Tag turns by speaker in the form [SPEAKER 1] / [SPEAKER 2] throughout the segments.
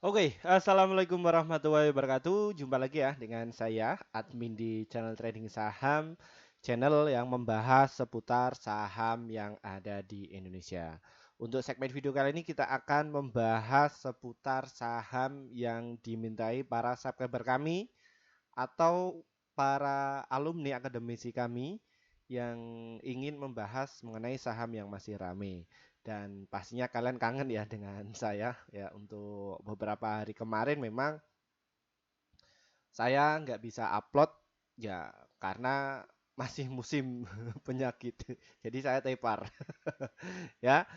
[SPEAKER 1] Assalamualaikum warahmatullahi wabarakatuh. Jumpa lagi ya dengan saya, admin di channel Trading Saham, channel yang membahas seputar saham yang ada di Indonesia. Untuk segmen video kali ini kita akan membahas seputar saham yang dimintai para subscriber kami atau para alumni akademisi kami yang ingin membahas mengenai saham yang masih rame. Dan pastinya kalian kangen ya dengan saya ya. Untuk beberapa hari kemarin memang saya nggak bisa upload ya karena masih musim penyakit. Jadi saya tepar ya.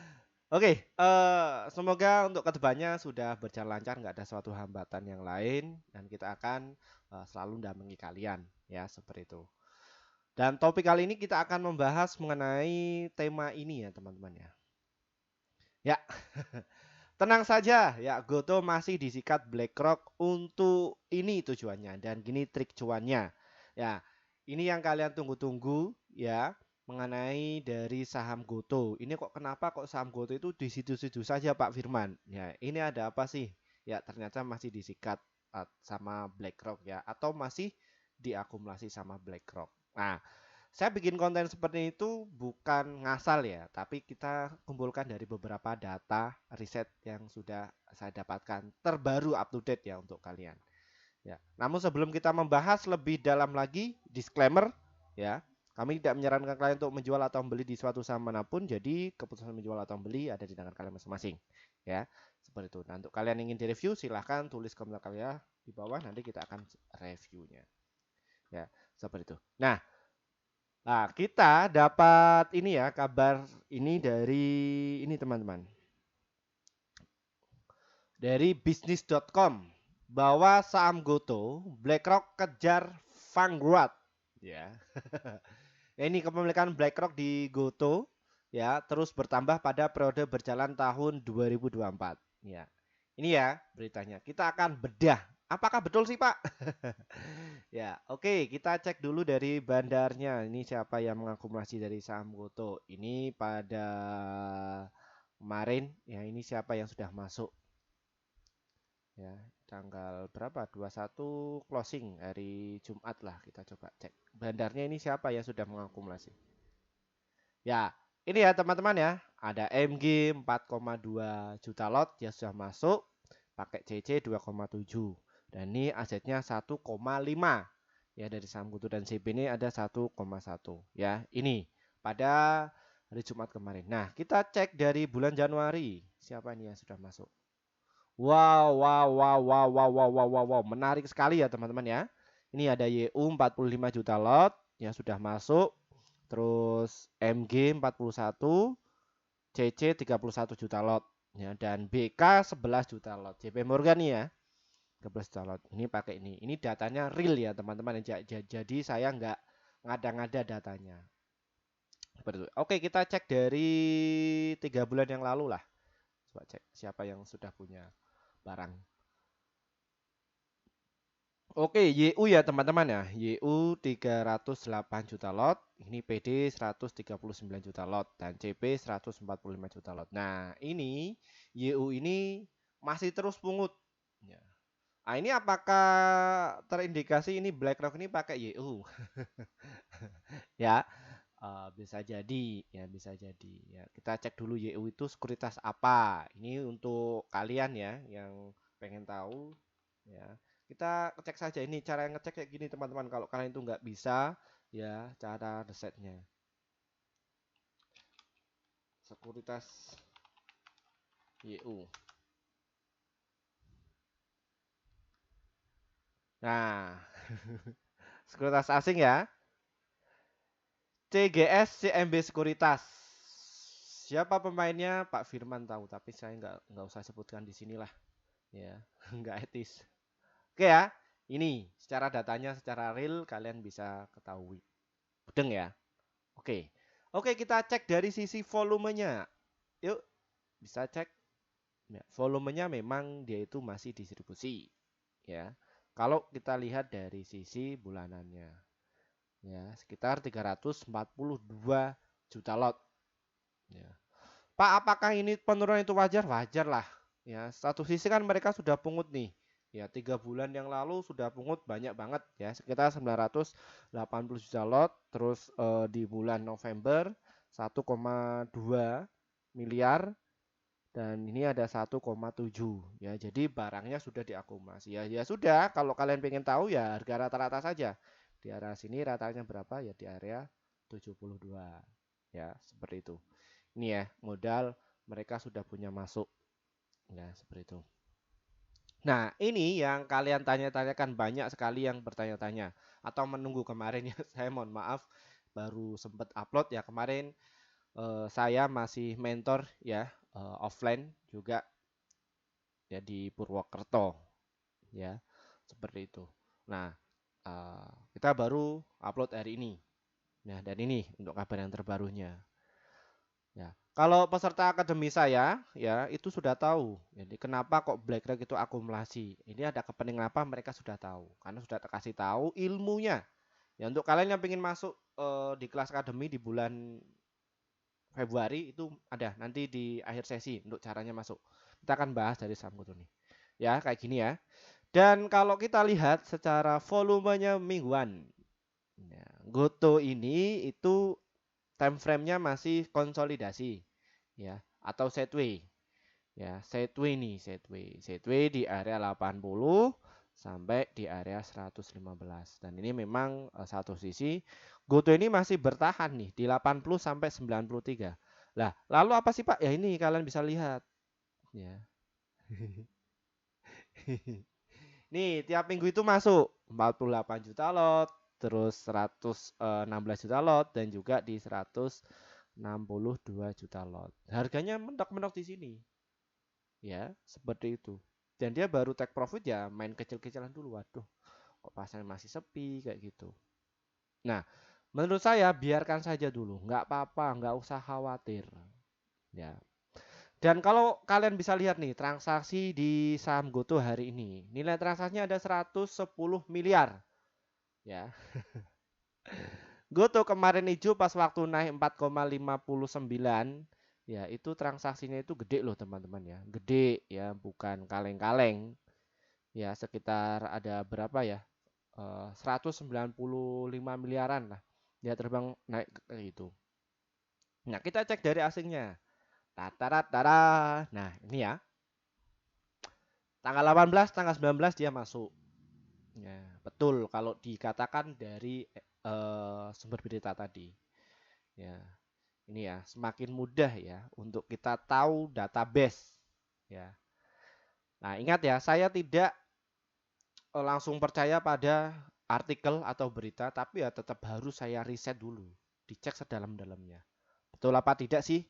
[SPEAKER 1] Semoga untuk kedepannya sudah berjalan lancar, nggak ada suatu hambatan yang lain, dan kita akan selalu mendampingi kalian, ya seperti itu. Dan topik kali ini kita akan membahas mengenai tema ini ya teman-teman ya. Ya, tenang saja ya, Goto masih disikat BlackRock untuk ini tujuannya dan gini trik cuannya. Ya, ini yang kalian tunggu-tunggu ya mengenai dari saham Goto. Ini kok kenapa kok saham Goto itu di situ-situ saja Pak Firman? Ya, ini ada apa sih? Ya, ternyata masih disikat sama BlackRock ya atau masih diakumulasi sama BlackRock. Nah, saya bikin konten seperti itu bukan ngasal ya, tapi kita kumpulkan dari beberapa data riset yang sudah saya dapatkan terbaru up to date ya untuk kalian. Ya. Namun sebelum kita membahas lebih dalam lagi, disclaimer ya, kami tidak menyarankan kalian untuk menjual atau membeli di suatu saham manapun. Jadi keputusan menjual atau membeli ada di tangan kalian masing-masing. Ya, seperti itu. Nah, untuk kalian yang ingin direview, silahkan tulis komentar kalian di bawah. Nanti kita akan reviewnya. Ya, seperti itu. Nah, kita dapat ini ya kabar ini dari ini teman-teman. Dari bisnis.com bahwa saham Goto BlackRock kejar Vanguard ya. Ini kepemilikan BlackRock di Goto ya terus bertambah pada periode berjalan tahun 2024 ya. Ini ya beritanya. Kita akan bedah. Apakah betul sih, Pak? Ya, oke, kita cek dulu dari bandarnya. Ini siapa yang mengakumulasi dari saham Goto? Ini pada kemarin ya, ini siapa yang sudah masuk? Ya, tanggal berapa? 21 closing hari Jumat lah kita coba cek. Bandarnya ini siapa yang sudah mengakumulasi? Ya, ini ya teman-teman ya. Ada MG 4,2 juta lot yang sudah masuk pakai CC 2,7. Dan ini asetnya 1,5. Ya dari saham Kutu dan CB ini ada 1,1 ya. Ini pada hari Jumat kemarin. Nah, kita cek dari bulan Januari. Siapa ini yang sudah masuk? Wow, wow, wow, wow, wow, wow, wow, wow, wow. Menarik sekali ya teman-teman ya. Ini ada YU 45 juta lot yang sudah masuk. Terus MG 41, CC 31 juta lot ya dan BK 11 juta lot. JP Morgan nih ya. 13 juta lot. Ini pakai ini. Ini datanya real ya teman-teman. Jadi saya nggak ngada-ngada datanya. Seperti itu. Oke, kita cek dari 3 bulan yang lalu lah. Coba cek siapa yang sudah punya barang. Oke, YU ya teman-teman ya. YU 308 juta lot, ini PD 139 juta lot dan CP 145 juta lot. Nah, ini YU ini masih terus pungut. Ya. Nah, ini apakah terindikasi ini BlackRock ini pakai YU? Ya, bisa jadi, ya bisa jadi. Ya, kita cek dulu YU itu sekuritas apa. Ini untuk kalian ya yang pengen tahu. Ya, kita cek saja ini cara yang ngecek kayak gini teman-teman. Kalau kalian itu nggak bisa, ya cara resetnya. Sekuritas YU. Nah, sekuritas asing ya. CGS CMB Sekuritas. Siapa pemainnya? Pak Firman tahu, tapi saya nggak usah sebutkan di sinilah. Ya, nggak etis. Oke ya, ini secara datanya secara real kalian bisa ketahui. Bedeng ya. Oke. Oke, kita cek dari sisi volumenya. Yuk, bisa cek. Ya, volumenya memang dia itu masih distribusi. Ya. Kalau kita lihat dari sisi bulanannya. Ya, sekitar 342 juta lot. Ya. Pak, apakah ini penurunan itu wajar? Wajar lah. Ya, satu sisi kan mereka sudah pungut nih. Ya, 3 bulan yang lalu sudah pungut banyak banget ya, sekitar 980 juta lot. Terus di bulan November 1,2 miliar dan ini ada 1,7 ya. Jadi barangnya sudah diakumulasi. Ya, ya sudah, kalau kalian pengen tahu ya harga rata-rata saja. Di area sini ratanya berapa ya, di area 72. Ya, seperti itu. Ini ya, modal mereka sudah punya masuk. Ya, seperti itu. Nah, ini yang kalian tanya-tanyakan, banyak sekali yang bertanya-tanya atau menunggu kemarin ya. Saya mohon maaf baru sempat upload ya kemarin. Saya masih mentor ya, offline juga ya di Purwokerto ya. Seperti itu. Nah, kita baru upload hari ini. Nah, dan ini untuk kabar yang terbarunya. Ya, kalau peserta akademi saya ya itu sudah tahu. Jadi kenapa kok BlackRock itu akumulasi? Ini ada kepentingan apa? Mereka sudah tahu karena sudah kasih tahu ilmunya. Ya untuk kalian yang ingin masuk di kelas akademi di bulan Februari itu ada nanti di akhir sesi untuk caranya masuk. Kita akan bahas dari saham Goto nih. Ya, kayak gini ya. Dan kalau kita lihat secara volumenya mingguan. Ya, Goto ini itu time frame-nya masih konsolidasi ya atau sideways ya, sideways nih, sideways di area 80 sampai di area 115 dan ini memang satu sisi Goto ini masih bertahan nih di 80 sampai 93. Lah, lalu apa sih Pak? Ya ini kalian bisa lihat ya. Nih, tiap minggu itu masuk 48 juta lot, terus 116 juta lot dan juga di 162 juta lot. Harganya mentok-mentok di sini. Ya, seperti itu. Dan dia baru take profit ya main kecil-kecilan dulu. Waduh, kok pasarnya masih sepi kayak gitu. Nah, menurut saya biarkan saja dulu, nggak apa-apa, nggak usah khawatir. Ya. Dan kalau kalian bisa lihat nih transaksi di saham Goto hari ini, nilai transaksinya ada 110 miliar. Ya, Goto kemarin hijau pas waktu naik 4,59 ya itu transaksinya itu gede loh teman-teman ya. Gede ya, bukan kaleng-kaleng. Ya sekitar ada berapa ya? 195 miliaran lah. Dia terbang naik kayak gitu. Nah, kita cek dari asingnya. Tatarat tara. Nah, ini ya. Tanggal 18, tanggal 19 dia masuk. Ya, betul kalau dikatakan dari sumber berita tadi. Ya, ini ya semakin mudah ya untuk kita tahu database ya. Nah, ingat ya, saya tidak langsung percaya pada artikel atau berita, tapi ya tetap harus saya riset dulu, dicek sedalam-dalamnya. Betul apa tidak sih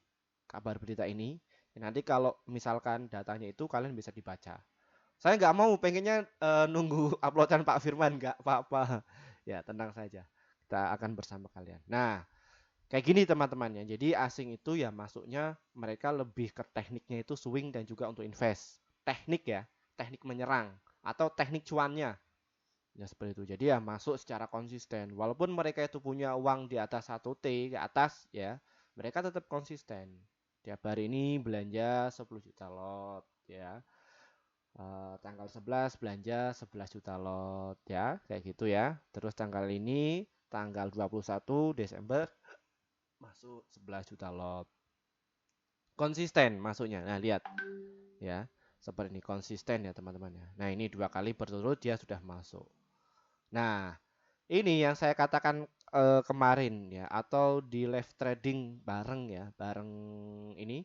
[SPEAKER 1] kabar berita ini? Ya, nanti kalau misalkan datanya itu kalian bisa dibaca. Saya nggak mau pengennya nunggu uploadan Pak Firman, nggak apa-apa. Ya, tenang saja. Kita akan bersama kalian. Nah, kayak gini teman-temannya. Jadi asing itu ya masuknya mereka lebih ke tekniknya itu swing dan juga untuk invest. Teknik ya, teknik menyerang atau teknik cuannya. Ya seperti itu. Jadi ya masuk secara konsisten. Walaupun mereka itu punya uang di atas 1T ke atas ya, mereka tetap konsisten. Tiap hari ini belanja 10 juta lot ya. Tanggal 11 belanja 11 juta lot ya, kayak gitu ya. Terus tanggal ini tanggal 21 Desember masuk 11 juta lot. Konsisten masuknya. Nah, lihat ya. Seperti ini konsisten ya teman-teman ya. Nah, ini 2 kali berturut dia sudah masuk. Nah, ini yang saya katakan kemarin ya atau di live trading bareng ya, bareng ini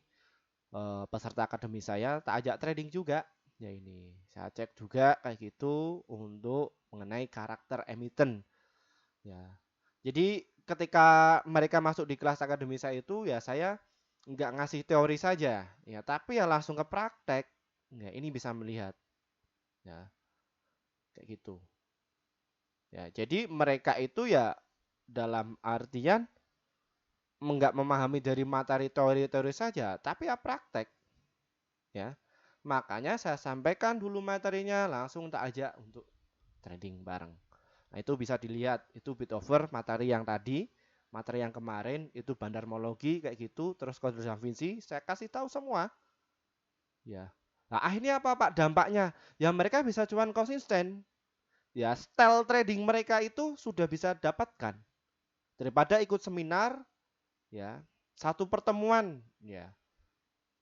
[SPEAKER 1] peserta akademi saya tak ajak trading juga. Ya ini, saya cek juga kayak gitu untuk mengenai karakter emiten. Ya. Jadi ketika mereka masuk di kelas akademi saya itu ya saya nggak ngasih teori saja ya, tapi ya langsung ke praktek. Ya, ini bisa melihat ya kayak gitu. Ya, jadi mereka itu ya dalam artian nggak memahami dari materi teori-teori saja, tapi ya praktek ya. Makanya saya sampaikan dulu materinya, langsung tak ajak untuk trading bareng. Nah, itu bisa dilihat, itu bit over materi yang tadi, materi yang kemarin itu bandarmologi kayak gitu, terus Codel Da Vinci, saya kasih tahu semua. Ya. Nah, akhirnya apa Pak dampaknya? Ya mereka bisa cuan konsisten. Ya, style trading mereka itu sudah bisa dapatkan daripada ikut seminar, ya. Satu pertemuan, ya.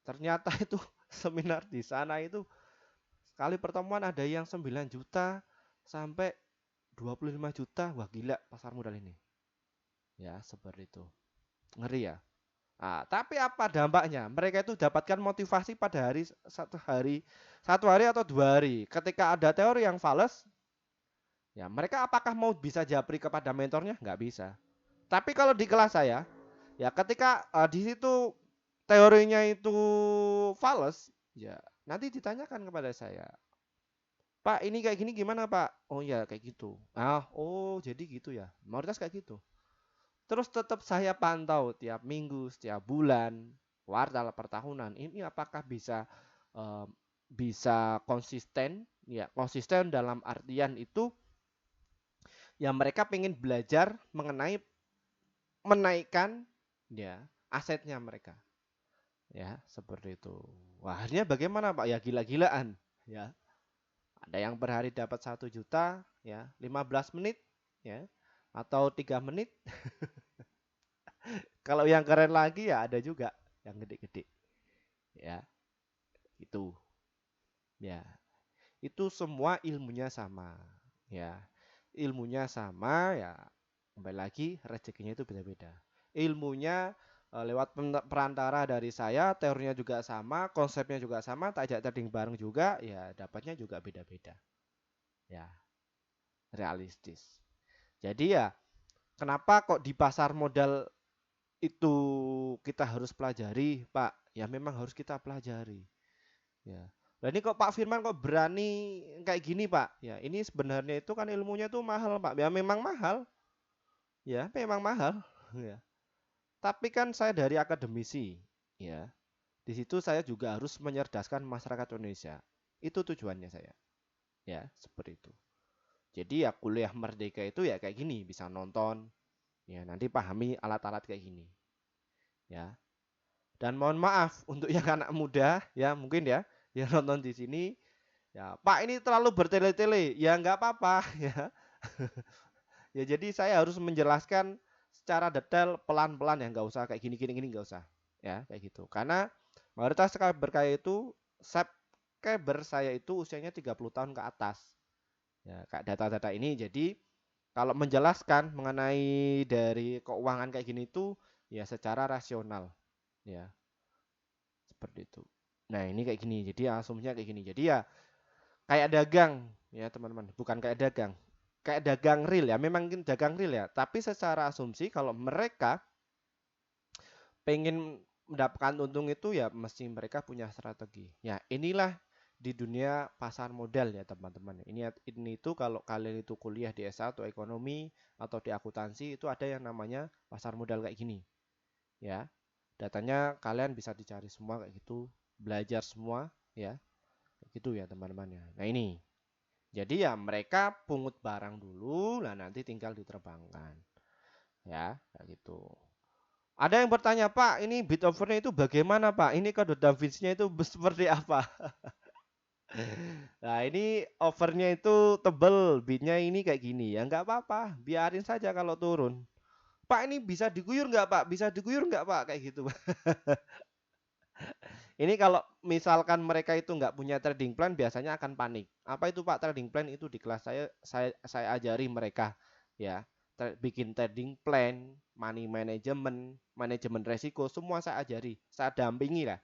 [SPEAKER 1] Ternyata itu seminar di sana itu sekali pertemuan ada yang 9 juta sampai 25 juta. Wah, gila pasar modal ini. Ya, seperti itu. Ngeri ya. Nah, tapi apa dampaknya? Mereka itu dapatkan motivasi pada satu hari atau 2 hari. Ketika ada teori yang fals, ya mereka apakah mau bisa japri kepada mentornya? Nggak bisa. Tapi kalau di kelas saya, ya ketika di situ teorinya itu fals, ya nanti ditanyakan kepada saya, Pak ini kayak gini gimana Pak? Oh ya kayak gitu. Oh jadi gitu ya. Mayoritas kayak gitu. Terus tetap saya pantau tiap minggu, setiap bulan, kuartal per tahunan. Ini apakah eh, bisa konsisten? Ya, konsisten dalam artian itu ya mereka pengen belajar mengenai menaikkan ya asetnya mereka. Ya, seperti itu. Wah, akhirnya bagaimana Pak? Ya gila-gilaan. Ya, ada yang per hari dapat 1 juta, ya 15 menit, ya atau 3 menit. Kalau yang keren lagi ya ada juga yang gede-gede. Ya, itu. Ya, itu semua ilmunya sama. Ya, ilmunya sama ya. Kembali lagi rezekinya itu beda-beda. Ilmunya lewat perantara dari saya, teorinya juga sama, konsepnya juga sama, tak ajak trading bareng juga, ya dapatnya juga beda-beda. Ya, realistis. Jadi ya, kenapa kok di pasar modal itu kita harus pelajari, Pak? Ya memang harus kita pelajari. Ya. Nah ini kok Pak Firman kok berani kayak gini, Pak? Ya, ini sebenarnya itu kan ilmunya tuh mahal, Pak. Ya memang mahal. Ya, memang mahal. Ya. Tapi kan saya dari akademisi, ya. Di situ saya juga harus menyerdaskan masyarakat Indonesia. Itu tujuannya saya. Ya, seperti itu. Jadi ya kuliah merdeka itu ya kayak gini, bisa nonton, ya nanti pahami alat-alat kayak gini, ya. Dan mohon maaf untuk yang anak muda, ya mungkin ya, yang nonton di sini, ya Pak ini terlalu bertele-tele, ya nggak apa-apa, ya. Ya jadi saya harus menjelaskan secara detail pelan-pelan ya, nggak usah kayak gini-gini nggak usah, ya kayak gitu. Karena mayoritas berkaya itu subscriber saya itu usianya 30 tahun ke atas. Ya, kayak data-data ini jadi kalau menjelaskan mengenai dari keuangan kayak gini itu ya secara rasional, ya seperti itu. Nah ini kayak gini, jadi asumsinya kayak gini. Jadi ya kayak dagang ya teman-teman, bukan kayak dagang real ya. Memang dagang real ya. Tapi secara asumsi kalau mereka pengen mendapatkan untung itu ya mesti mereka punya strategi. Ya inilah di dunia pasar modal ya teman-teman. Ini itu kalau kalian itu kuliah di S1 ekonomi atau di akuntansi itu ada yang namanya pasar modal kayak gini. Ya, datanya kalian bisa dicari semua kayak gitu, belajar semua ya, kayak gitu ya teman-teman ya. Nah ini, jadi ya mereka pungut barang dulu, lah nanti tinggal diterbangkan ya, kayak gitu. Ada yang bertanya, Pak, ini bid overnya itu bagaimana, Pak? Ini kode Da Vinci-nya itu seperti apa? Nah, ini overnya itu tebel, bidnya ini kayak gini. Ya nggak apa-apa, biarin saja kalau turun. Pak, ini bisa diguyur nggak, Pak? Bisa diguyur nggak, Pak? Kayak gitu. Ini kalau misalkan mereka itu nggak punya trading plan, biasanya akan panik. Apa itu Pak trading plan? Itu di kelas saya ajari mereka ya. Bikin trading plan, money management, manajemen resiko, semua saya ajari, saya dampingi lah,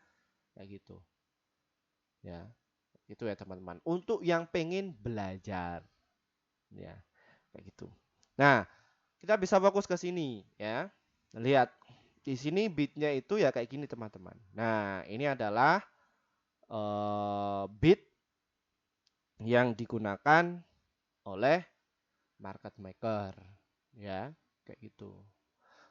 [SPEAKER 1] kayak gitu. Ya, itu ya teman-teman. Untuk yang pengen belajar, ya, kayak gitu. Nah, kita bisa fokus ke sini, ya. Lihat di sini bitnya itu ya kayak gini teman-teman. Nah, ini adalah bit yang digunakan oleh market maker ya kayak gitu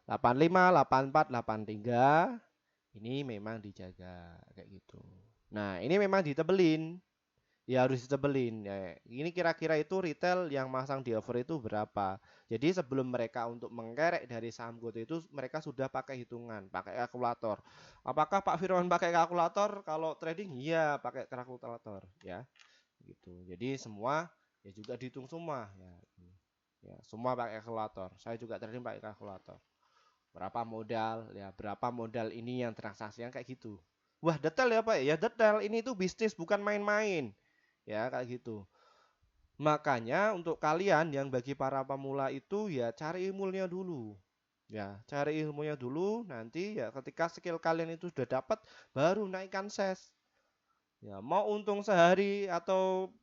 [SPEAKER 1] 85 84 83 ini memang dijaga kayak gitu. Nah ini memang ditebelin ya harus ditebelin ya. Ini kira-kira itu retail yang masang di offer itu berapa. Jadi sebelum mereka untuk mengkerek dari saham GoTo itu mereka sudah pakai hitungan, pakai kalkulator. Apakah Pak Firman pakai kalkulator kalau trading? Iya, pakai kalkulator ya. Gitu. Jadi semua ya juga dihitung semua ya. Ya, semua pakai kalkulator. Saya juga trading pakai kalkulator. Berapa modal ya, berapa modal ini yang transaksinya kayak gitu. Wah, detail ya Pak ya, detail. Ini tuh bisnis bukan main-main. Ya, kayak gitu. Makanya untuk kalian yang bagi para pemula itu ya cari ilmunya dulu. Ya, cari ilmunya dulu nanti ya ketika skill kalian itu sudah dapat baru naikkan ses. Ya, mau untung sehari atau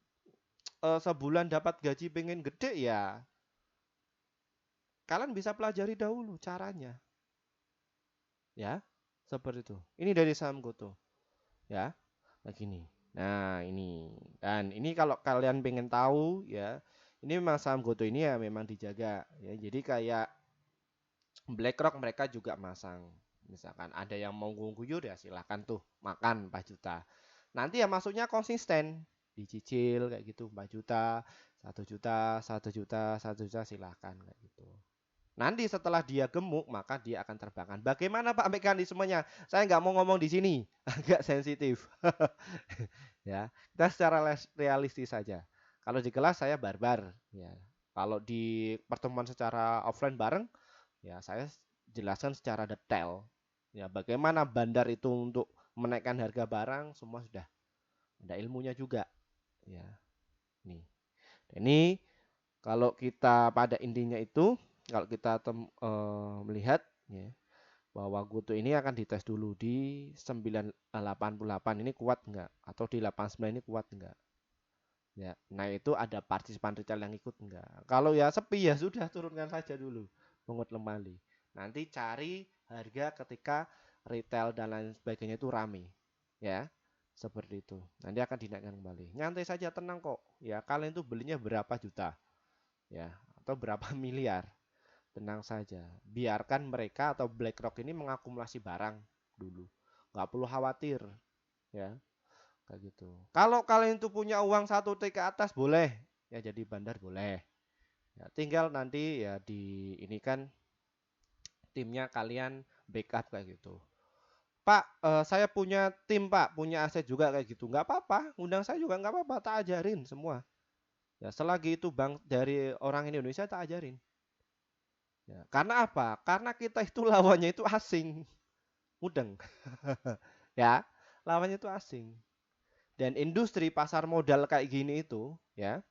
[SPEAKER 1] sebulan dapat gaji pengen gede ya kalian bisa pelajari dahulu caranya. Ya, seperti itu. Ini dari saham GoTo. Ya, begini. Nah, ini. Dan ini kalau kalian pengen tahu ya, ini memang saham GoTo ini ya memang dijaga ya. Jadi kayak BlackRock mereka juga masang. Misalkan ada yang mau guyur ya silahkan tuh makan 4 juta. Nanti ya masuknya konsisten, dicicil kayak gitu 4 juta, 1 juta, 1 juta, 1 juta silahkan kayak gitu. Nanti setelah dia gemuk, maka dia akan terbangkan. Bagaimana Pak mekanismenya? Saya nggak mau ngomong di sini, agak sensitif. Ya, kita secara realistis saja. Kalau di kelas saya barbar, ya. Kalau di pertemuan secara offline bareng, ya saya jelaskan secara detail. Ya, bagaimana bandar itu untuk menaikkan harga barang, semua sudah ada ilmunya juga. Ya, nih. Ini kalau kita pada intinya itu, kalau kita melihat ya, bahwa GoTo ini akan dites dulu di 988 ini kuat enggak atau di 89 ini kuat enggak. Ya, nah itu ada partisipan retail yang ikut enggak. Kalau ya sepi ya sudah turunkan saja dulu, pungut kembali. Nanti cari harga ketika retail dan lain sebagainya itu rame. Ya, seperti itu. Nanti akan dinaikkan kembali. Nyantai saja, tenang kok. Ya, kalian itu belinya berapa juta? Ya, atau berapa miliar? Tenang saja. Biarkan mereka atau BlackRock ini mengakumulasi barang dulu. Nggak perlu khawatir, ya. Kayak gitu. Kalau kalian itu punya uang 1 T ke atas boleh, ya jadi bandar boleh. Ya, tinggal nanti ya di ini kan timnya kalian backup kayak gitu. Pak, saya punya tim Pak, punya aset juga kayak gitu. Nggak apa-apa, undang saya juga nggak apa-apa, tak ajarin semua. Ya, selagi itu bank dari orang Indonesia tak ajarin. Ya, karena apa? Karena kita itu lawannya itu asing, mudeng. Ya, lawannya itu asing. Dan industri pasar modal kayak gini itu, ya,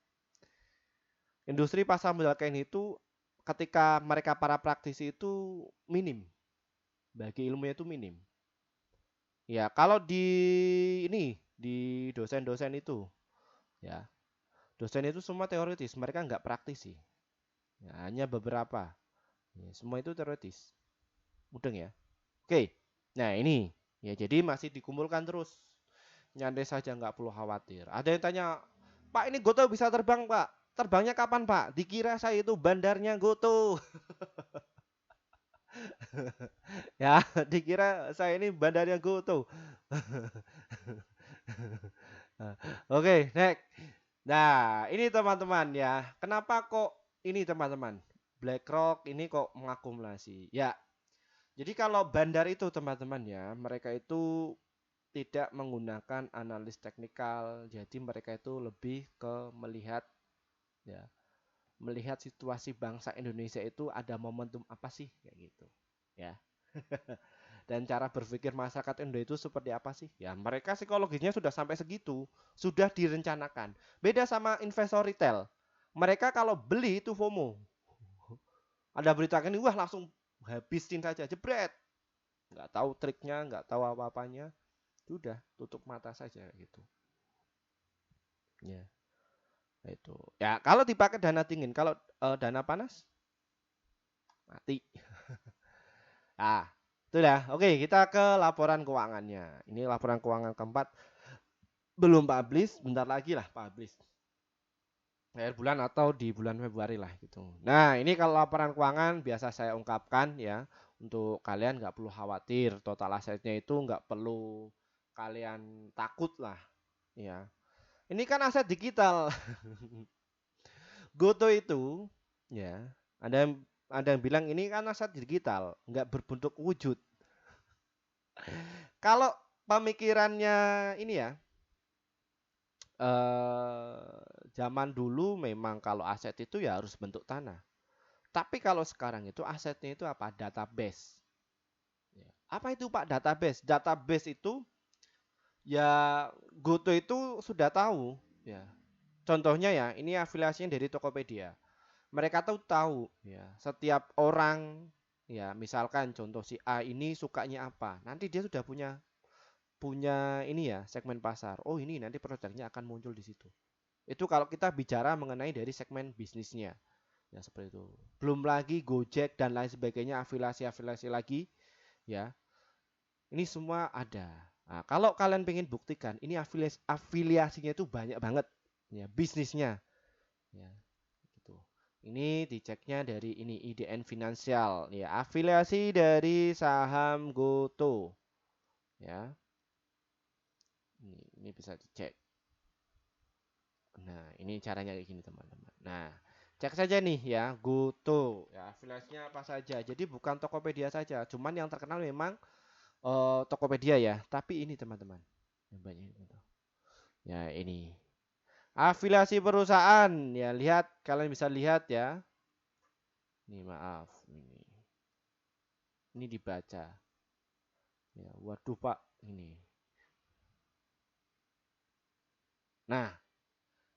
[SPEAKER 1] industri pasar modal kayak gini itu ketika mereka para praktisi itu minim, bagi ilmunya itu minim. Ya, kalau di ini di dosen-dosen itu, ya, dosen itu semua teoritis, mereka nggak praktisi. Ya, hanya beberapa. Ya, semua itu teoritis. Mudeng ya. Oke. Nah, ini ya jadi masih dikumpulkan terus. Nyantai saja nggak perlu khawatir. Ada yang tanya, Pak ini Goto bisa terbang Pak? Terbangnya kapan Pak? Dikira saya itu bandarnya Goto. Ya, dikira saya ini bandarnya Goto. Oke, next. Nah, ini teman-teman ya. Kenapa kok ini teman-teman? BlackRock ini kok mengakumulasi? Ya, jadi kalau bandar itu teman-teman ya, mereka itu tidak menggunakan analis teknikal. Jadi mereka itu lebih ke melihat ya, melihat situasi bangsa Indonesia itu ada momentum apa sih kayak gitu. Ya. Dan cara berpikir masyarakat Indonesia itu seperti apa sih? Ya, mereka psikologisnya sudah sampai segitu, sudah direncanakan. Beda sama investor retail. Mereka kalau beli itu FOMO. Ada berita ini, wah langsung habisin saja, jebret. Nggak tahu triknya, nggak tahu apa-apanya. Sudah, tutup mata saja gitu. Ya, itu. Ya, kalau dipakai dana dingin, kalau dana panas mati. Ah, sudah. Oke, kita ke laporan keuangannya. Ini laporan keuangan keempat. Belum publish, bentar lagi lah publish. Akhir bulan atau di bulan Februari lah gitu. Nah, ini kalau laporan keuangan biasa saya ungkapkan ya. Untuk kalian nggak perlu khawatir. Total asetnya itu nggak perlu kalian takut lah. Ya. Ini kan aset digital. Goto itu ya, ada yang bilang ini kan aset digital, nggak berbentuk wujud. Kalau pemikirannya ini ya, zaman dulu memang kalau aset itu ya harus bentuk tanah. Tapi kalau sekarang itu asetnya itu apa? Database. Ya. Apa itu Pak database? Database itu ya Goto itu sudah tahu ya. Contohnya ya, ini afiliasinya dari Tokopedia. Mereka tuh tahu ya, setiap orang ya, misalkan contoh si A ini sukanya apa. Nanti dia sudah punya punya ini ya, segmen pasar. Oh, ini nanti produknya akan muncul di situ. Itu kalau kita bicara mengenai dari segmen bisnisnya. Ya seperti itu. Belum lagi Gojek dan lain sebagainya, afiliasi-afiliasi lagi ya. Ini semua ada. Nah, kalau kalian pengen buktikan ini afiliasinya itu banyak banget ya, bisnisnya ya gitu. Ini diceknya dari ini IDN Finansial ya, afiliasi dari saham Goto ya. Ini bisa dicek. Nah, ini caranya kayak gini teman-teman. Nah, cek saja nih ya, Goto ya, afiliasinya apa saja. Jadi bukan Tokopedia saja, cuman yang terkenal memang Tokopedia ya. Tapi ini teman-teman, yang banyak itu. Ya ini afiliasi perusahaan ya, lihat kalian bisa lihat ya. Ini maaf, ini dibaca. Ya, waduh Pak, ini. Nah,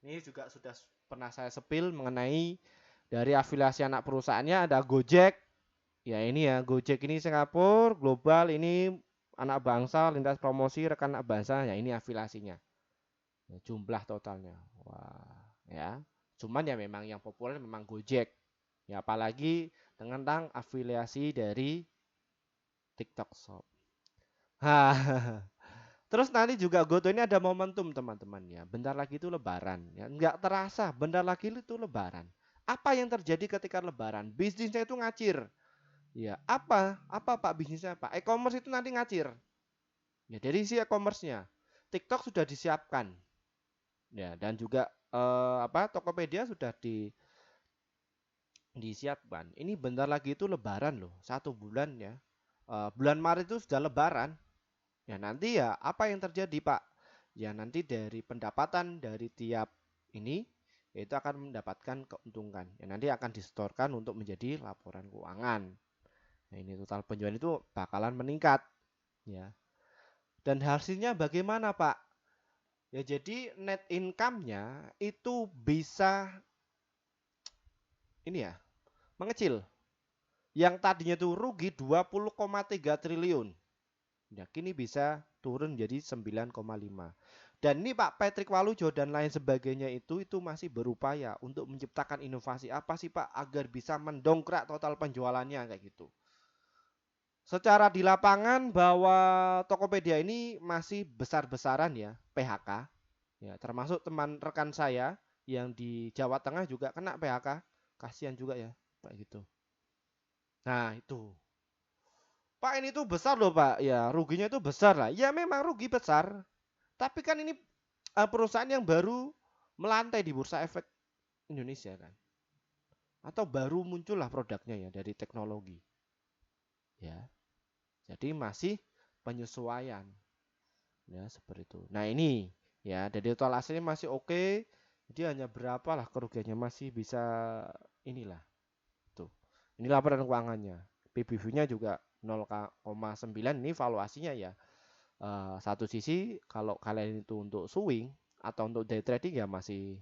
[SPEAKER 1] ini juga sudah pernah saya sepil mengenai dari afiliasi anak perusahaannya ada Gojek. Ya ini ya, Gojek ini Singapura, global ini anak bangsa, lintas promosi rekan anak bangsa. Ya ini afiliasinya. Ya, jumlah totalnya. Wah, ya. Cuman ya memang yang populer memang Gojek. Ya apalagi tentang afiliasi dari TikTok Shop. Hah. Terus nanti juga Goto ini ada momentum teman-teman ya. Bentar lagi itu Lebaran ya. Nggak terasa, bentar lagi itu Lebaran. Apa yang terjadi ketika Lebaran? Bisnisnya itu ngacir. Ya, apa? Apa Pak bisnisnya Pak? E-commerce itu nanti ngacir. Ya, dari si e-commerce-nya. TikTok sudah disiapkan. Ya, dan juga Tokopedia sudah disiapkan. Ini bentar lagi itu Lebaran loh. 1 bulan ya. Bulan Maret itu sudah Lebaran. Ya nanti ya apa yang terjadi Pak? Ya nanti dari pendapatan dari tiap ini itu akan mendapatkan keuntungan. Ya nanti akan disetorkan untuk menjadi laporan keuangan. Nah ini total penjualan itu bakalan meningkat ya. Dan hasilnya bagaimana Pak? Ya jadi net income-nya itu bisa ini ya mengecil. Yang tadinya tuh rugi 20,3 triliun. Ya, kini bisa turun jadi 9,5. Dan ini Pak Patrick Walujo dan lain sebagainya itu masih berupaya untuk menciptakan inovasi apa sih Pak agar bisa mendongkrak total penjualannya kayak gitu. Secara di lapangan bahwa Tokopedia ini masih besar-besaran ya PHK. Ya, termasuk teman rekan saya yang di Jawa Tengah juga kena PHK. Kasihan juga ya, Pak gitu. Nah, itu. Pak ini tuh besar loh Pak. Ya, ruginya itu besar lah. Ya memang rugi besar. Tapi kan ini perusahaan yang baru melantai di Bursa Efek Indonesia kan. Atau baru muncullah produknya ya dari teknologi. Ya. Jadi masih penyesuaian. Ya, seperti itu. Nah, ini ya dari total hasilnya masih oke. Jadi hanya berapa lah kerugiannya masih bisa inilah. Tuh. Ini laporan keuangannya. PBV-nya juga 0,9 ini valuasinya ya. Satu sisi kalau kalian itu untuk swing atau untuk day trading ya masih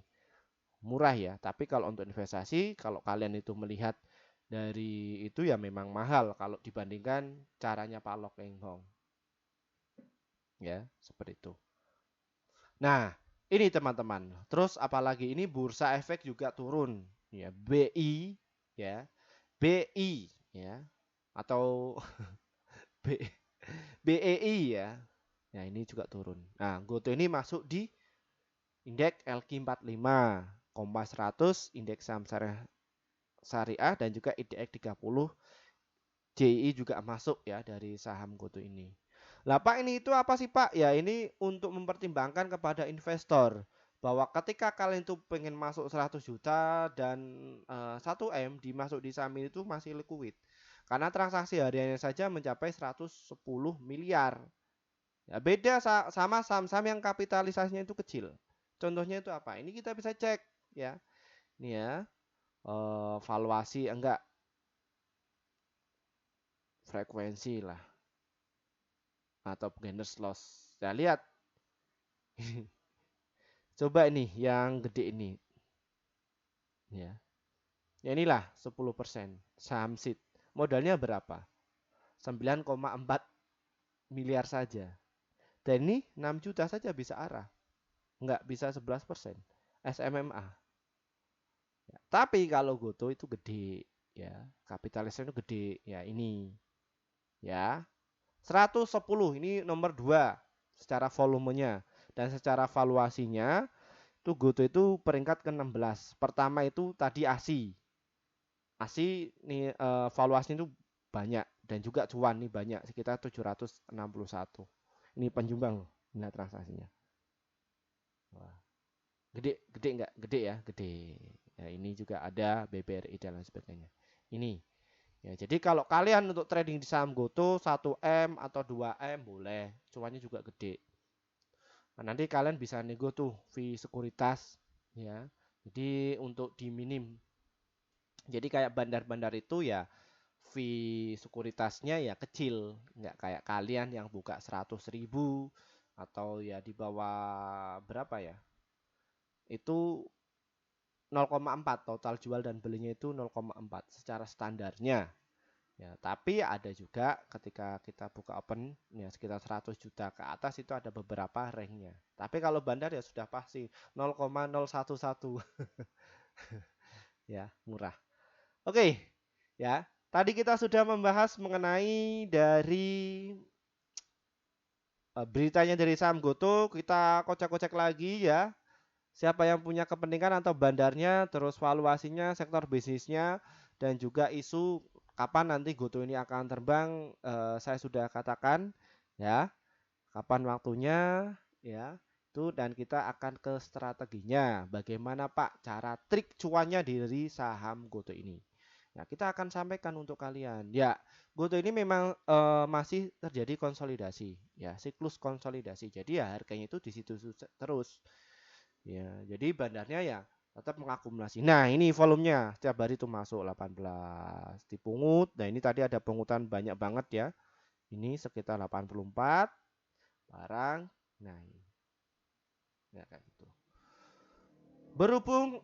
[SPEAKER 1] murah ya. Tapi kalau untuk investasi, kalau kalian itu melihat dari itu ya memang mahal kalau dibandingkan caranya Pak Lok Eng Hong. Ya, seperti itu. Nah, ini teman-teman. Terus apalagi ini bursa efek juga turun ya. BI ya. BI ya atau B, BEI ya. Nah, ini juga turun. Nah, Goto ini masuk di indeks LQ45, Kompas 100, indeks saham syariah dan juga IDX 30 JI juga masuk ya dari saham Goto ini. Lah Pak ini itu apa sih Pak? Ya ini untuk mempertimbangkan kepada investor. bahwa ketika kalian itu pengen masuk 100 juta dan 1 M dimasuk di saham ini itu masih liquid. Karena transaksi hariannya saja mencapai 110 miliar. Ya, beda sama saham-saham yang kapitalisasinya itu kecil. Contohnya itu apa? Ini kita bisa cek ya. Ini ya, valuasi enggak frekuensi lah atau gainers loss. Ya lihat. Coba ini yang gede ini. Ya. Ya inilah 10% saham SID. Modalnya berapa? 9,4 miliar saja. Dan ini 6 juta saja bisa arah. Enggak bisa 11%. SMMA. Ya, tapi kalau Goto itu gede. Ya, kapitalisnya itu gede. Ya ini. Ya, 110 ini nomor 2 secara volumenya. Dan secara valuasinya itu Goto itu peringkat ke-16. Pertama itu tadi ASI. ASI nih valuasinya itu banyak dan juga cuan nih banyak sekitar 761. Ini penjumbang loh, ini transaksinya. Wah, gede, gede nggak? Gede ya, gede. Ya, ini juga ada BBRI dan lain sebagainya. Ini. Ya, jadi kalau kalian untuk trading di saham Goto 1M atau 2M boleh, cuannya juga gede. Nah, nanti kalian bisa nego tuh fee sekuritas ya. Jadi untuk diminim. Jadi kayak bandar-bandar itu ya fee sekuritasnya ya kecil, nggak kayak kalian yang buka 100.000 atau ya di bawah berapa ya? Itu 0,4 total jual dan belinya itu 0,4 secara standarnya. Ya, tapi ada juga ketika kita buka open ya sekitar 100 juta ke atas itu ada beberapa ranknya. Tapi kalau bandar ya sudah pasti 0,011 ya murah. Oke, ya. Tadi kita sudah membahas mengenai dari beritanya dari saham Goto, kita kocek-kocek lagi ya. Siapa yang punya kepentingan atau bandarnya, terus valuasinya, sektor bisnisnya, dan juga isu kapan nanti Goto ini akan terbang, saya sudah katakan ya, kapan waktunya ya. Itu dan kita akan ke strateginya. Bagaimana Pak cara trik cuannya dari saham Goto ini. Nah, kita akan sampaikan untuk kalian. Ya, Goto ini memang masih terjadi konsolidasi, ya, siklus konsolidasi. Jadi ya harganya itu di situ terus. Ya, jadi bandarnya ya tetap mengakumulasi. Nah, ini volumenya setiap hari itu masuk 18 dipungut. Nah, ini tadi ada pungutan banyak banget ya. Ini sekitar 84 barang. Nah, ini. Ya kayak gitu. Berhubung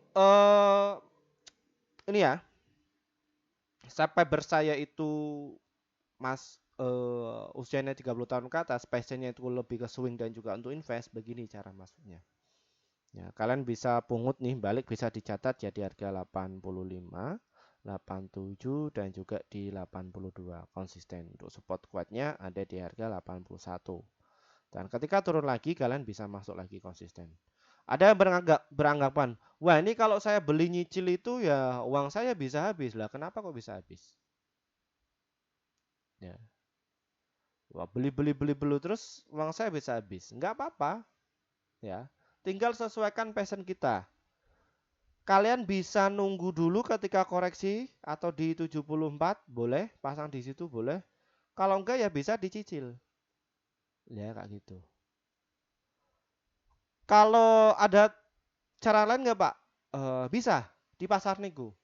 [SPEAKER 1] ini ya, sampai bersaya itu Mas usianya 30 tahun ke atas, passionnya itu lebih ke swing dan juga untuk invest, begini cara masuknya. Ya, kalian bisa pungut nih, balik bisa dicatat ya di harga 85, 87 dan juga di 82 konsisten. Untuk support kuatnya ada di harga 81. Dan ketika turun lagi kalian bisa masuk lagi konsisten. Ada yang beranggapan, wah ini kalau saya beli nyicil itu ya uang saya bisa habis lah. Kenapa kok bisa habis? Ya, wah beli terus uang saya bisa habis. Nggak apa-apa, ya. Tinggal sesuaikan passion kita. Kalian bisa nunggu dulu ketika koreksi atau di 74 boleh, pasang di situ boleh. Kalau enggak ya bisa dicicil. Ya kayak gitu. Kalau ada cara lain nggak Pak? Bisa di pasar nego.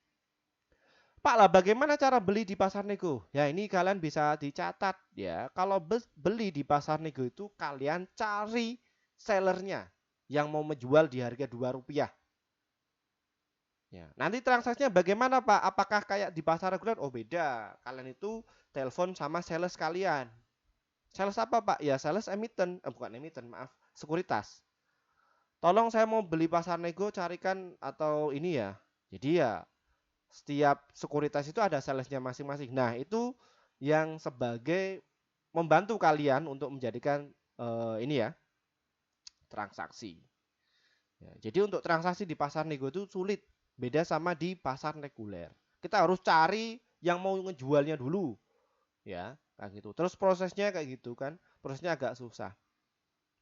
[SPEAKER 1] Pak lah bagaimana cara beli di pasar nego? Ya ini kalian bisa dicatat ya. Kalau beli di pasar nego itu kalian cari sellernya yang mau menjual di harga Rp2. Ya, nanti transaksinya bagaimana Pak? Apakah kayak di pasar reguler? Oh beda. Kalian itu telepon sama sales kalian. Sales apa Pak? Ya sales emiten, bukan emiten, maaf, sekuritas. Tolong saya mau beli pasar nego, carikan atau ini ya. Jadi ya setiap sekuritas itu ada salesnya masing-masing. Nah itu yang sebagai membantu kalian untuk menjadikan ini ya transaksi. Ya, jadi untuk transaksi di pasar nego itu sulit, beda sama di pasar reguler. Kita harus cari yang mau ngejualnya dulu, ya kayak gitu. Terus prosesnya kayak gitu kan, prosesnya agak susah,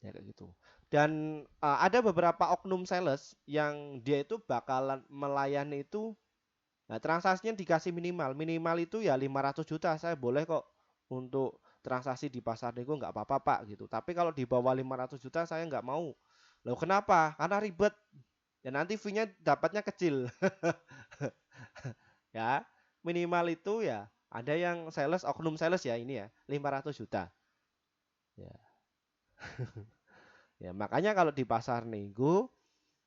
[SPEAKER 1] ya kayak gitu. Dan ada beberapa oknum sales yang dia itu bakalan melayani itu, nah transaksinya dikasih minimal itu ya 500 juta, saya boleh kok untuk transaksi di pasar nego, nggak apa-apa pak gitu. Tapi kalau di bawah 500 juta saya nggak mau. Loh kenapa? Karena ribet dan nanti fee-nya dapatnya kecil. Ya minimal itu ya, ada yang sales, oknum sales ya ini ya 500 juta ya. Ya makanya kalau di pasar nego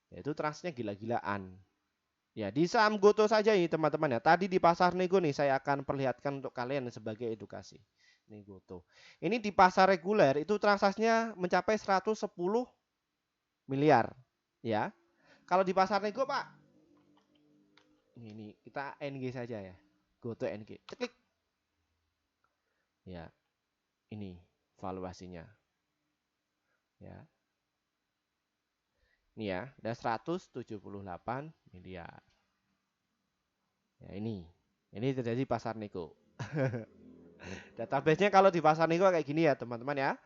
[SPEAKER 1] ya itu transnya gila-gilaan. Ya, di saham Goto saja ini teman-teman ya. Tadi di pasar nego nih saya akan perlihatkan untuk kalian sebagai edukasi. Ini Goto. Ini di pasar reguler itu transaksinya mencapai 110 miliar ya. Kalau di pasar nego, Pak, ini kita NG saja ya. Goto NG. Klik. Ya, ini valuasinya. Ya. Ini ya, ada 178 miliar. Ya, ini terjadi pasar nego. Database-nya kalau di pasar nego kayak gini ya, teman-teman ya.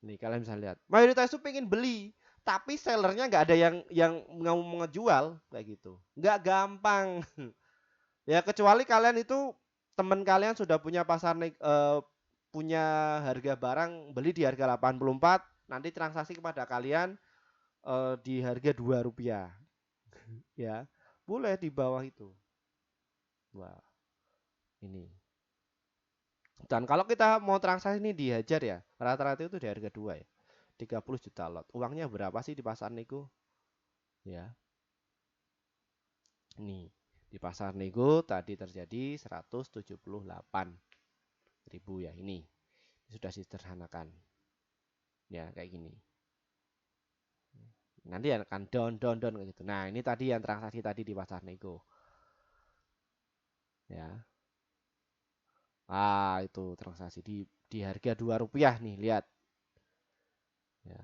[SPEAKER 1] Nih kalian bisa lihat. Mayoritas itu pengen beli, tapi sellernya nggak ada yang mau ngejual kayak gitu. Nggak gampang. Ya kecuali kalian itu teman kalian sudah punya punya harga barang beli di harga 84, nanti transaksi kepada kalian di harga Rp2 ya. Boleh di bawah itu. Wah, ini. Dan kalau kita mau transaksi ini dihajar ya, rata-rata itu di harga 2 ya. 30 juta lot. Uangnya berapa sih di pasar nego? Ya. Nih, di pasar nego tadi terjadi 178.000 ya ini. Sudah disederhanakan. Ya, kayak gini. Nanti akan down kayak gitu. Nah, ini tadi yang transaksi tadi di pasar nego. Ya. Ah, itu transaksi di harga Rp2 nih, lihat. Ya,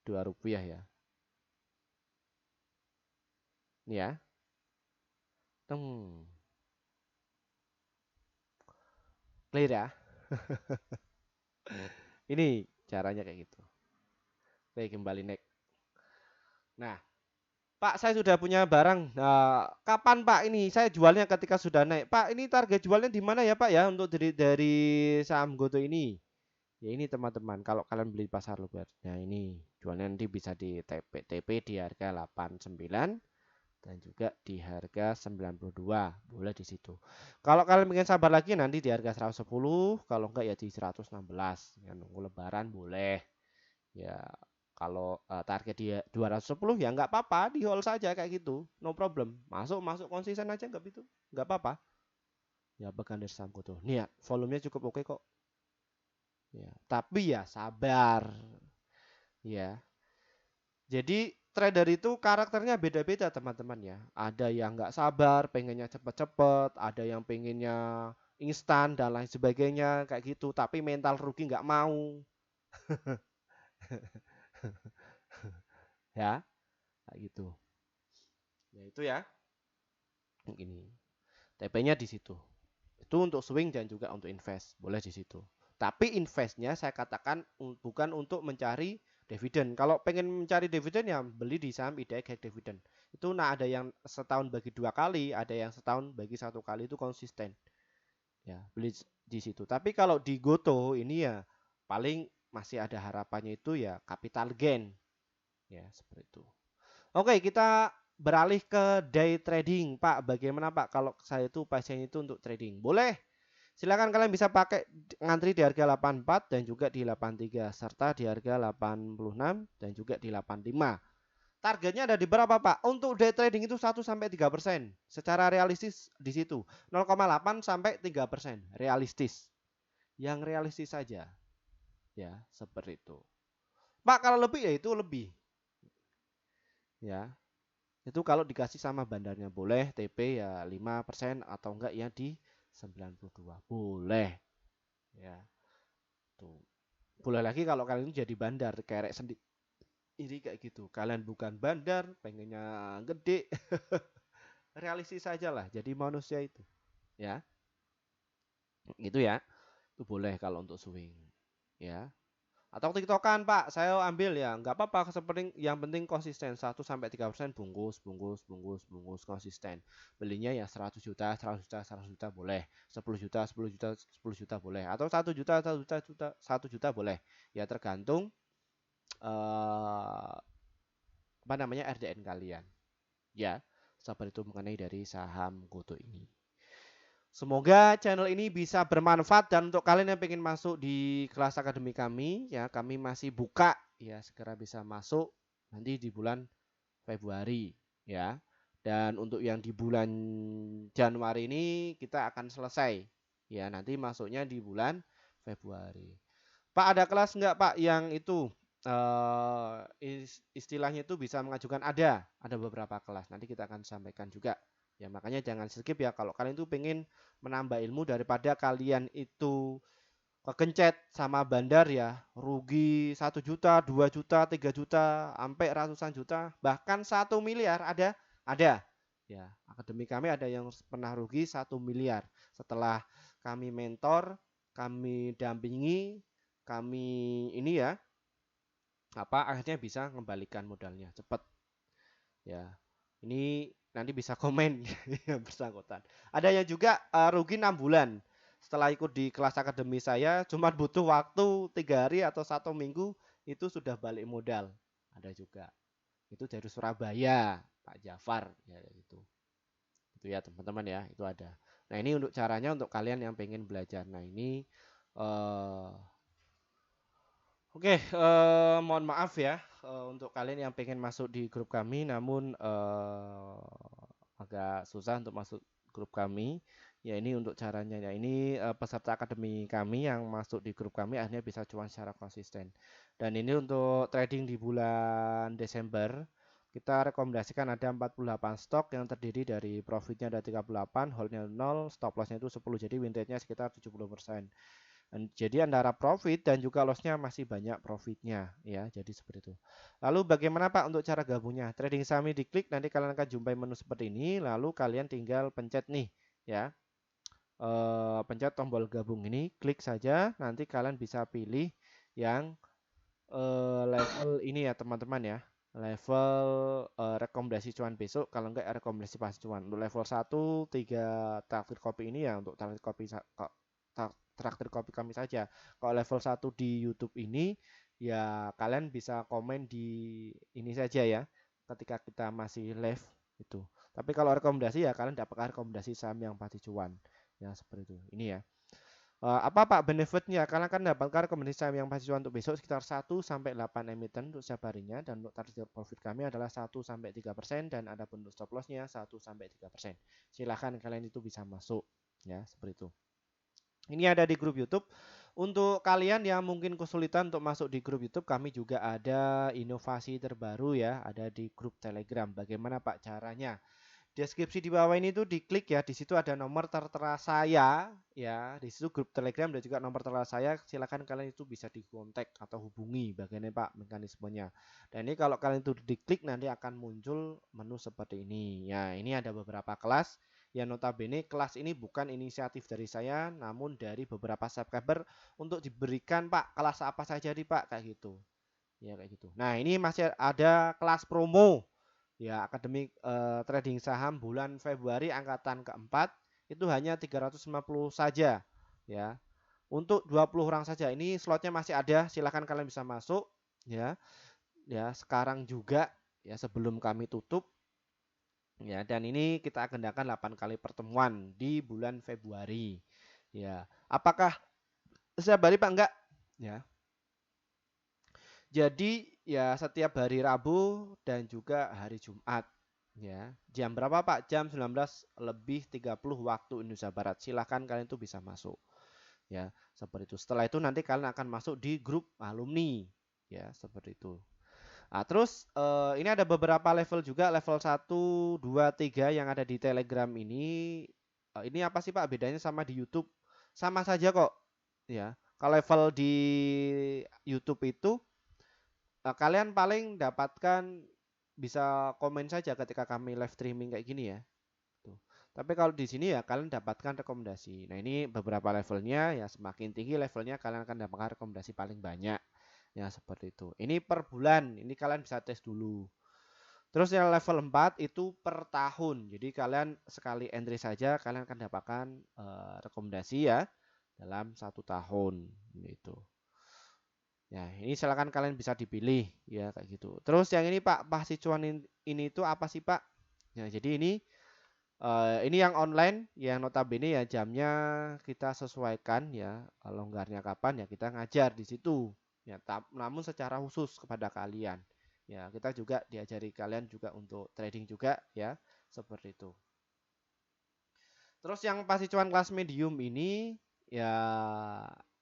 [SPEAKER 1] Rp2 ya. Ini ya. Hmm, clear ya. Ini caranya kayak gitu. Oke, kembali naik. Nah, Pak, saya sudah punya barang. Nah, kapan Pak ini saya jualnya ketika sudah naik? Pak, ini target jualnya di mana ya Pak ya untuk dari saham Goto ini? Ya ini teman-teman, kalau kalian beli pasar luar, nah ini jualnya nanti bisa di TP di harga 89 dan juga di harga 92, boleh di situ. Kalau kalian ingin sabar lagi nanti di harga 110, kalau enggak ya di 116. Ya nunggu lebaran boleh. Ya kalau target dia 210 ya nggak apa-apa, di hold saja kayak gitu, no problem. Masuk masuk konsisten aja nggak itu, nggak apa-apa. Ya bahkan dari saham tuh. Nih ya, volumenya cukup oke kok. Ya, tapi ya sabar. Ya. Jadi trader itu karakternya beda-beda teman-teman ya. Ada yang nggak sabar, pengennya cepet-cepet, ada yang pengennya instan dan lain sebagainya kayak gitu. Tapi mental rugi nggak mau. Ya, kayak gitu. Ya itu ya. Ini. TP-nya di situ. Itu untuk swing dan juga untuk invest, boleh di situ. Tapi investnya saya katakan bukan untuk mencari dividen. Kalau pengen mencari dividen ya beli di saham IDX Hack Dividend. Itu nah ada yang setahun bagi 2 kali, ada yang setahun bagi 1 kali, itu konsisten. Ya, beli di situ. Tapi kalau di Goto ini ya paling masih ada harapannya itu ya capital gain. Ya, seperti itu. Oke, kita beralih ke day trading, Pak. Bagaimana, Pak, kalau saya itu pasien itu untuk trading? Boleh. Silakan kalian bisa pakai ngantri di harga 84 dan juga di 83 serta di harga 86 dan juga di 85. Targetnya ada di berapa, Pak? Untuk day trading itu 1 sampai 3%. Secara realistis di situ 0,8 sampai 3%. Realistis. Yang realistis saja. Ya, seperti itu. Pak, kalau lebih ya itu lebih. Ya, itu kalau dikasih sama bandarnya boleh TP ya 5% atau enggak ya di 92 boleh ya. Tuh. Boleh lagi kalau kalian jadi bandar kerek sendiri ini kayak gitu. Kalian bukan bandar, pengennya gede. Realistis saja lah jadi manusia itu. Ya. Gitu ya. Itu boleh kalau untuk swing. ya. Atau TikTokan Pak, saya ambil ya, nggak apa-apa, yang penting konsisten 1 sampai 3% bungkus, bungkus, bungkus, bungkus konsisten. Belinya ya 100 juta, 100 juta, 100 juta boleh, 10 juta, 10 juta, 10 juta boleh, atau 1 juta, 1 juta, 1 juta boleh. Ya tergantung eh, apa namanya RDN kalian. Ya, seperti itu mengenai dari saham GoTo ini. Semoga channel ini bisa bermanfaat dan untuk kalian yang ingin masuk di kelas akademi kami, ya kami masih buka, ya segera bisa masuk nanti di bulan Februari, ya. Dan untuk yang di bulan Januari ini kita akan selesai, ya nanti masuknya di bulan Februari. Pak ada kelas nggak Pak yang itu istilahnya itu bisa mengajukan ada beberapa kelas nanti kita akan sampaikan juga ya makanya jangan skip ya kalau kalian itu pengen menambah ilmu daripada kalian itu kekencet sama bandar ya rugi 1 juta 2 juta 3 juta sampai ratusan juta bahkan 1 miliar ada ya akademi kami ada yang pernah rugi 1 miliar setelah kami mentor kami dampingi kami ini ya akhirnya bisa mengembalikan modalnya cepat ya ini nanti bisa komen yang bersangkutan ada yang juga rugi 6 bulan setelah ikut di kelas akademi saya cuma butuh waktu 3 hari atau 1 minggu itu sudah balik modal ada juga itu dari Surabaya Pak Jafar ya itu ya teman-teman ya itu ada nah ini untuk caranya untuk kalian yang pengen belajar nah ini eh, Oke, mohon maaf ya untuk kalian yang pengen masuk di grup kami, namun agak susah untuk masuk grup kami. Ya ini untuk caranya ya. Ini peserta akademi kami yang masuk di grup kami akhirnya bisa cuan secara konsisten. Dan ini untuk trading di bulan Desember, kita rekomendasikan ada 48 stok yang terdiri dari profitnya ada 38, holdnya 0, stop lossnya itu 10, jadi win rate-nya sekitar 70%. Jadi antara profit dan juga lossnya masih banyak profitnya ya. Jadi seperti itu. Lalu bagaimana Pak untuk cara gabungnya? Trading saham ini diklik nanti kalian akan jumpai menu seperti ini. Lalu kalian tinggal pencet nih ya. Pencet tombol gabung ini, klik saja. Nanti kalian bisa pilih yang level ini ya teman-teman ya. Level rekomendasi cuan besok. Kalau enggak rekomendasi pas cuan. Untuk level 1 3 traktir kopi ini ya untuk traktir kopi traktir kopi kami saja. Kalau level 1 di YouTube ini ya kalian bisa komen di ini saja ya. Ketika kita masih live itu. Tapi kalau rekomendasi ya kalian dapatkan rekomendasi saham yang pasti cuan. Ya seperti itu. Ini ya. Apa Pak benefitnya? Kalian kan dapatkan rekomendasi saham yang pasti cuan untuk besok sekitar 1 sampai 8 emiten untuk setiap harinya dan untuk target profit kami adalah 1 sampai 3% dan ada untuk stop lossnya 1 sampai 3%. Silahkan kalian itu bisa masuk ya seperti itu. Ini ada di grup YouTube. Untuk kalian yang mungkin kesulitan untuk masuk di grup YouTube, kami juga ada inovasi terbaru ya, ada di grup Telegram. Bagaimana Pak caranya? Deskripsi di bawah ini tuh diklik ya, di situ ada nomor tertera saya ya, di situ grup Telegram dan juga nomor tertera saya. Silakan kalian itu bisa dikontak atau hubungi bagaimana Pak mekanismenya. Dan ini kalau kalian itu diklik nanti akan muncul menu seperti ini. Ya, ini ada beberapa kelas. Ya notabene kelas ini bukan inisiatif dari saya, namun dari beberapa subscriber untuk diberikan Pak kelas apa saja nih Pak kayak gitu. Ya kayak gitu. Nah ini masih ada kelas promo ya akademik trading saham bulan Februari angkatan keempat itu hanya 350 saja ya. Untuk 20 orang saja. Ini slotnya masih ada, silahkan kalian bisa masuk ya. Ya, sekarang juga ya sebelum kami tutup ya dan ini kita agendakan 8 kali pertemuan di bulan Februari. Ya. Apakah setiap hari Pak enggak? Ya. Jadi ya setiap hari Rabu dan juga hari Jumat ya. Jam berapa Pak? Jam 19:30 waktu Indonesia Barat. Silahkan kalian tuh bisa masuk. Ya, seperti itu. Setelah itu nanti kalian akan masuk di grup alumni. Ya, seperti itu. Nah, terus ini ada beberapa level juga, level 1, 2, 3 yang ada di Telegram ini. Ini apa sih Pak bedanya sama di YouTube? Sama saja kok. Ya. Kalau level di YouTube itu kalian paling dapatkan bisa komen saja ketika kami live streaming kayak gini ya. Tuh. Tapi kalau di sini ya kalian dapatkan rekomendasi. Nah, ini beberapa levelnya ya, semakin tinggi levelnya kalian akan dapatkan rekomendasi paling banyak. Ya, seperti itu. Ini per bulan, ini kalian bisa tes dulu. Terus yang level 4 itu per tahun. Jadi kalian sekali entry saja kalian akan dapatkan rekomendasi ya dalam 1 tahun gitu. Ya, ini silakan kalian bisa dipilih ya kayak gitu. Terus yang ini Pak, pasti cuan ini itu apa sih Pak? Nah, jadi ini yang online yang notabene ya jamnya kita sesuaikan ya, longgarnya kapan ya kita ngajar di situ. Ya, namun secara khusus kepada kalian. Ya, kita juga diajari kalian juga untuk trading juga ya, seperti itu. Terus yang pasti cuan kelas medium ini ya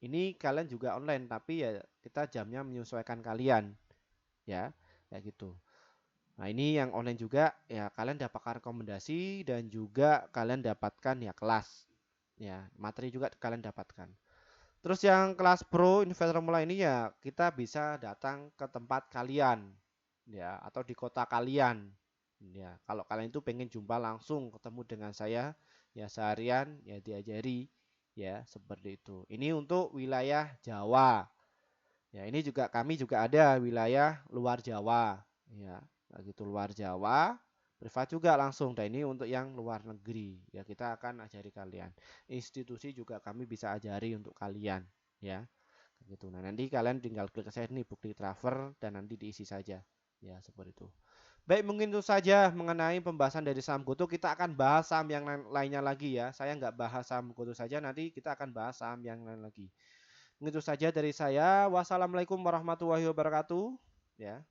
[SPEAKER 1] ini kalian juga online tapi ya kita jamnya menyesuaikan kalian ya, kayak gitu. Nah, ini yang online juga ya kalian dapatkan rekomendasi dan juga kalian dapatkan ya kelas. Ya, materi juga kalian dapatkan. Terus yang kelas pro investor pemula ini ya kita bisa datang ke tempat kalian ya atau di kota kalian. Ya, kalau kalian itu pengen jumpa langsung ketemu dengan saya ya seharian ya diajari ya seperti itu. Ini untuk wilayah Jawa. Ya, ini juga kami juga ada wilayah luar Jawa. Ya, gitu luar Jawa, privat juga langsung. Dan ini untuk yang luar negeri. Ya, kita akan ajari kalian. Institusi juga kami bisa ajari untuk kalian, ya. Gitu. Nah, nanti kalian tinggal klik saja nih bukti transfer dan nanti diisi saja. Ya, seperti itu. Baik, mungkin itu saja mengenai pembahasan dari saham GoTo. Kita akan bahas saham yang lainnya lagi ya. Saya nggak bahas saham GoTo saja, nanti kita akan bahas saham yang lain lagi. Itu saja dari saya. Wassalamualaikum warahmatullahi wabarakatuh. Ya.